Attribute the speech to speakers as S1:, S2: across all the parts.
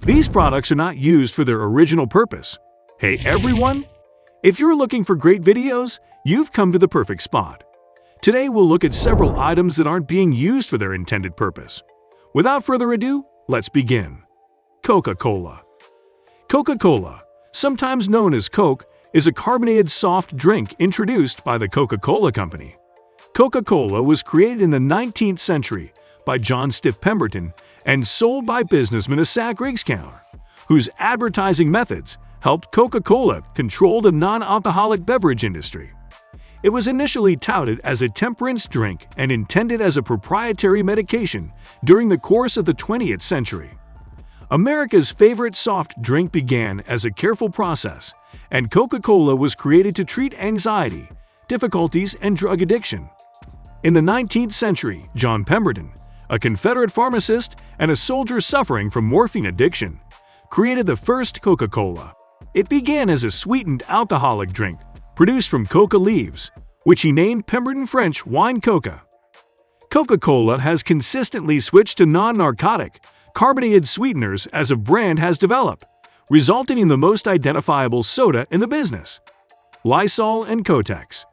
S1: These products are not used for their original purpose. Hey everyone! If you're looking for great videos, you've come to the perfect spot. Today we'll look at several items that aren't being used for their intended purpose. Without further ado, let's begin. Coca-Cola. Coca-Cola, sometimes known as Coke, is a carbonated soft drink introduced by the Coca-Cola Company. Coca-Cola was created in the 19th century by John Stiff Pemberton and sold by businessman Isaac Rigscounter, whose advertising methods helped Coca-Cola control the non-alcoholic beverage industry. It was initially touted as a temperance drink and intended as a proprietary medication during the course of the 20th century. America's favorite soft drink began as a careful process, and Coca-Cola was created to treat anxiety, difficulties, and drug addiction. In the 19th century, John Pemberton, a Confederate pharmacist and a soldier suffering from morphine addiction, created the first Coca-Cola. It began as a sweetened alcoholic drink produced from coca leaves, which he named Pemberton French Wine Coca. Coca-Cola has consistently switched to non-narcotic, carbonated sweeteners as a brand has developed, resulting in the most identifiable soda in the business. Lysol and Kotex.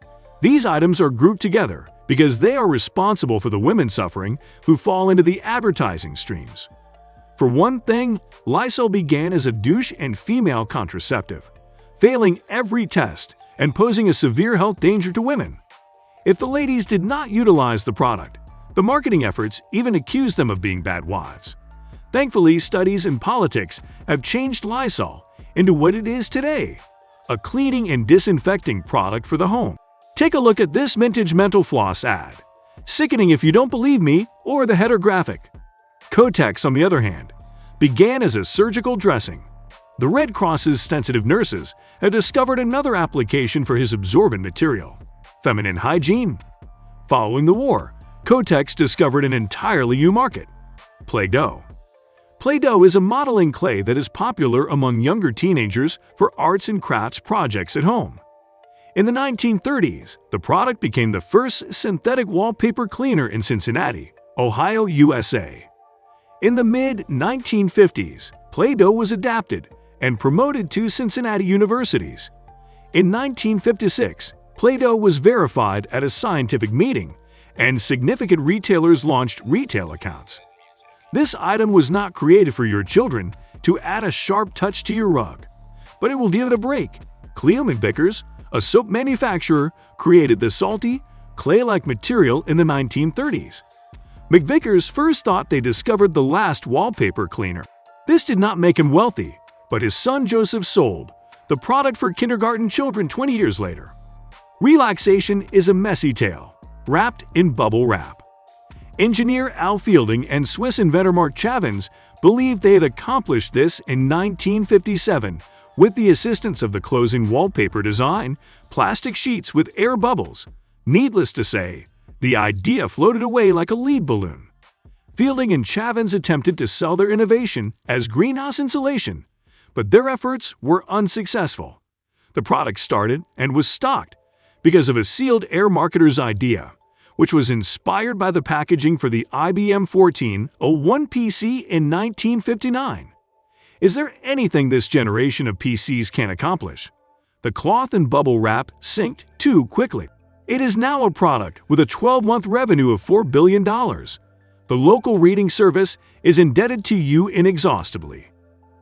S1: These items are grouped together because they are responsible for the women suffering who fall into the advertising streams. For one thing, Lysol began as a douche and female contraceptive, failing every test and posing a severe health danger to women. If the ladies did not utilize the product, the marketing efforts even accused them of being bad wives. Thankfully, studies in politics have changed Lysol into what it is today, a cleaning and disinfecting product for the home. Take a look at this vintage mental floss ad. Sickening if you don't believe me or the header graphic. Kotex, on the other hand, began as a surgical dressing. The Red Cross's sensitive nurses have discovered another application for his absorbent material: feminine hygiene. Following the war, Kotex discovered an entirely new market: Play-Doh. Play-Doh is a modeling clay that is popular among younger teenagers for arts and crafts projects at home. In the 1930s, the product became the first synthetic wallpaper cleaner in Cincinnati, Ohio, USA. In the mid-1950s, Play-Doh was adapted and promoted to Cincinnati universities. In 1956, Play-Doh was verified at a scientific meeting, and significant retailers launched retail accounts. This item was not created for your children to add a sharp touch to your rug, but it will give it a break. Cleo McVickers, a soap manufacturer, created the salty, clay-like material in the 1930s. McVickers first thought they discovered the last wallpaper cleaner. This did not make him wealthy, but his son Joseph sold the product for kindergarten children 20 years later. Relaxation is a messy tale, wrapped in bubble wrap. Engineer Al Fielding and Swiss inventor Mark Chavins believed they had accomplished this in 1957 with the assistance of the closing wallpaper design, plastic sheets with air bubbles. Needless to say, the idea floated away like a lead balloon. Fielding and Chavins attempted to sell their innovation as greenhouse insulation, but their efforts were unsuccessful. The product started and was stocked because of a sealed air marketer's idea, which was inspired by the packaging for the IBM 1401 PC in 1959. Is there anything this generation of PCs can accomplish? The cloth and bubble wrap synced too quickly. It is now a product with a 12-month revenue of $4 billion. The local reading service is indebted to you inexhaustibly.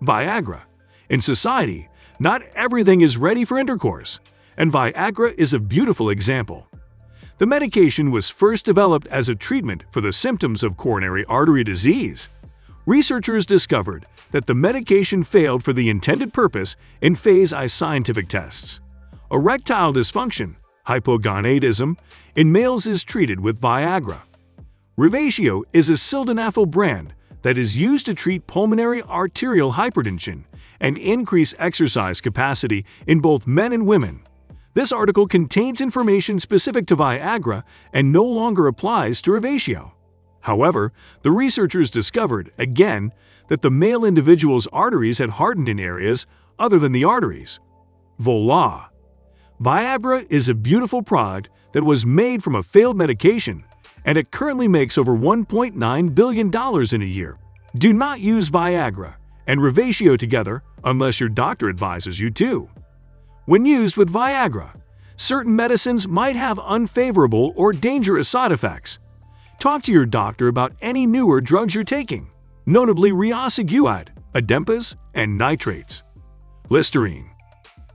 S1: Viagra. In society, not everything is ready for intercourse, and Viagra is a beautiful example. The medication was first developed as a treatment for the symptoms of coronary artery disease. Researchers discovered that the medication failed for the intended purpose in phase I scientific tests. Erectile dysfunction, hypogonadism, in males is treated with Viagra. Revatio is a sildenafil brand that is used to treat pulmonary arterial hypertension and increase exercise capacity in both men and women. This article contains information specific to Viagra and no longer applies to Revatio. However, the researchers discovered, again, that the male individual's arteries had hardened in areas other than the arteries. Voila! Viagra is a beautiful product that was made from a failed medication, and it currently makes over $1.9 billion in a year. Do not use Viagra, and Revatio together unless your doctor advises you to. When used with Viagra, certain medicines might have unfavorable or dangerous side effects. Talk to your doctor about any newer drugs you're taking, notably riociguat, Adempas, and nitrates. Listerine.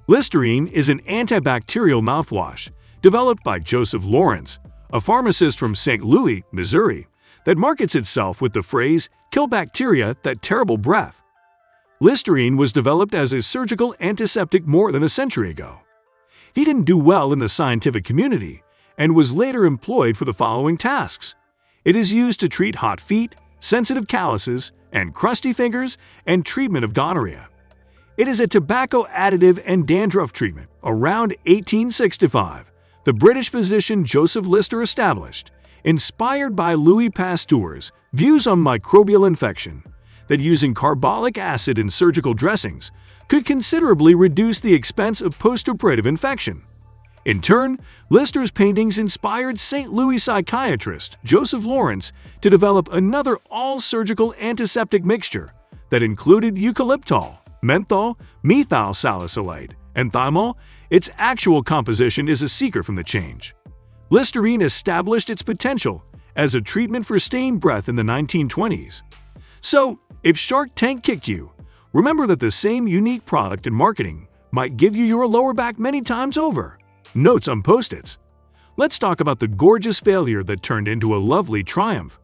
S1: Listerine is an antibacterial mouthwash developed by Joseph Lawrence, a pharmacist from St. Louis, Missouri, that markets itself with the phrase, "Kill bacteria, that terrible breath." Listerine was developed as a surgical antiseptic more than a century ago. He didn't do well in the scientific community and was later employed for the following tasks. It is used to treat hot feet, sensitive calluses, and crusty fingers, and treatment of gonorrhea. It is a tobacco additive and dandruff treatment. Around 1865, the British physician Joseph Lister established, inspired by Louis Pasteur's views on microbial infection, that using carbolic acid in surgical dressings could considerably reduce the expense of postoperative infection. In turn, Lister's paintings inspired St. Louis psychiatrist Joseph Lawrence to develop another all-surgical antiseptic mixture that included eucalyptol, menthol, methyl salicylate, and thymol. Its actual composition is a secret from the change. Listerine established its potential as a treatment for stained breath in the 1920s. So, if Shark Tank kicked you, remember that the same unique product and marketing might give you your lower back many times over. Notes on Post-its. Let's talk about the gorgeous failure that turned into a lovely triumph.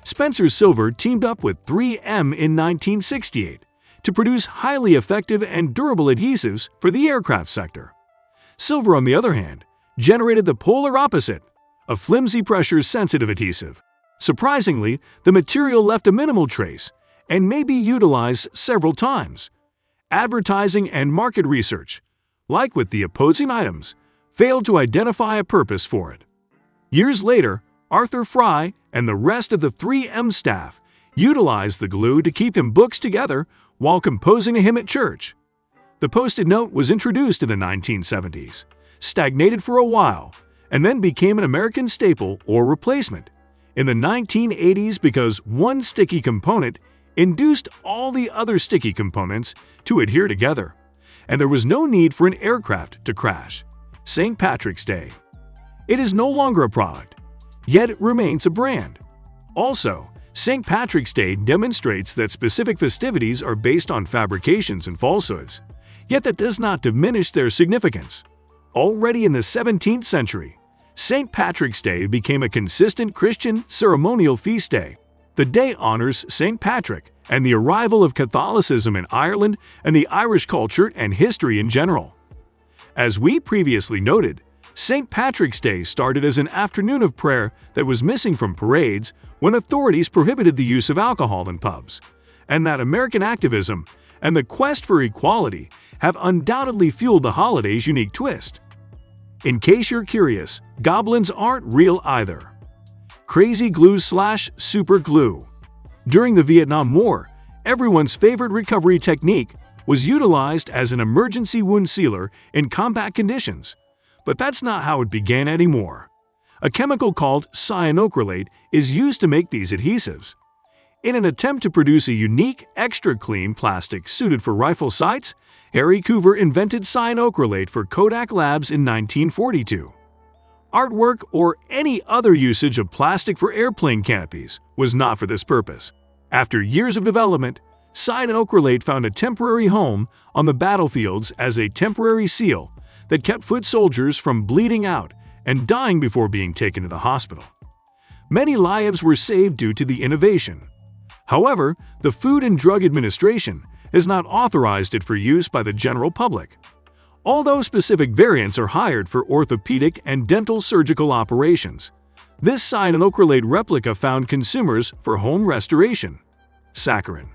S1: Spencer Silver teamed up with 3M in 1968 to produce highly effective and durable adhesives for the aircraft sector. Silver, on the other hand, generated the polar opposite, a flimsy pressure-sensitive adhesive. Surprisingly, the material left a minimal trace and may be utilized several times. Advertising and market research, like with the opposing items, failed to identify a purpose for it. Years later, Arthur Fry and the rest of the 3M staff utilized the glue to keep their books together while composing a hymn at church. The Post-it note was introduced in the 1970s, stagnated for a while, and then became an American staple or replacement in the 1980s because one sticky component induced all the other sticky components to adhere together, and there was no need for an aircraft to crash. St. Patrick's Day. It is no longer a product, yet it remains a brand. Also, St. Patrick's Day demonstrates that specific festivities are based on fabrications and falsehoods, yet that does not diminish their significance. Already in the 17th century, St. Patrick's Day became a consistent Christian ceremonial feast day. The day honors St. Patrick and the arrival of Catholicism in Ireland and the Irish culture and history in general. As we previously noted, St. Patrick's Day started as an afternoon of prayer that was missing from parades when authorities prohibited the use of alcohol in pubs, and that American activism and the quest for equality have undoubtedly fueled the holiday's unique twist. In case you're curious, goblins aren't real either. Crazy glue/super glue. During the Vietnam War, everyone's favorite recovery technique was utilized as an emergency wound sealer in combat conditions. But that's not how it began anymore. A chemical called cyanocrylate is used to make these adhesives. In an attempt to produce a unique, extra-clean plastic suited for rifle sights, Harry Coover invented cyanocrylate for Kodak Labs in 1942. Artwork or any other usage of plastic for airplane canopies was not for this purpose. After years of development, cyanocrylate found a temporary home on the battlefields as a temporary seal that kept foot soldiers from bleeding out and dying before being taken to the hospital. Many lives were saved due to the innovation. However, the Food and Drug Administration has not authorized it for use by the general public. Although specific variants are hired for orthopedic and dental surgical operations, this cyanocrylate replica found consumers for home restoration. Saccharin.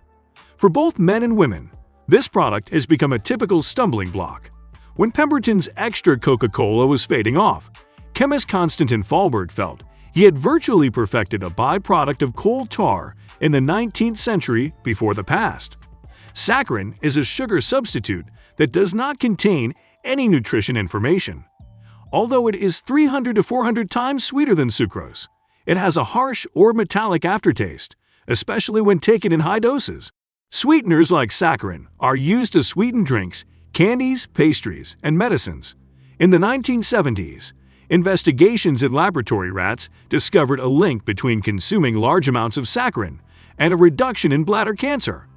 S1: For both men and women, this product has become a typical stumbling block. When Pemberton's Extra Coca-Cola was fading off, chemist Constantin Fahlberg felt he had virtually perfected a byproduct of coal tar in the 19th century before the past. Saccharin is a sugar substitute that does not contain any nutrition information. Although it is 300 to 400 times sweeter than sucrose, it has a harsh or metallic aftertaste, especially when taken in high doses. Sweeteners like saccharin are used to sweeten drinks, candies, pastries, and medicines. In the 1970s, investigations in laboratory rats discovered a link between consuming large amounts of saccharin and a reduction in bladder cancer.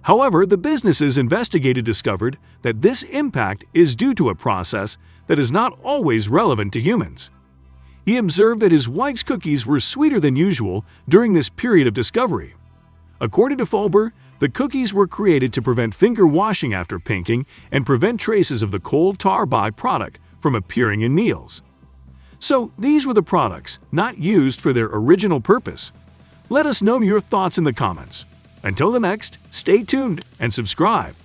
S1: However, the businesses investigated discovered that this impact is due to a process that is not always relevant to humans. He observed that his wife's cookies were sweeter than usual during this period of discovery. According to Fulber, the cookies were created to prevent finger washing after pinking and prevent traces of the coal tar byproduct from appearing in meals. So these were the products not used for their original purpose. Let us know your thoughts in the comments. Until the next, stay tuned and subscribe.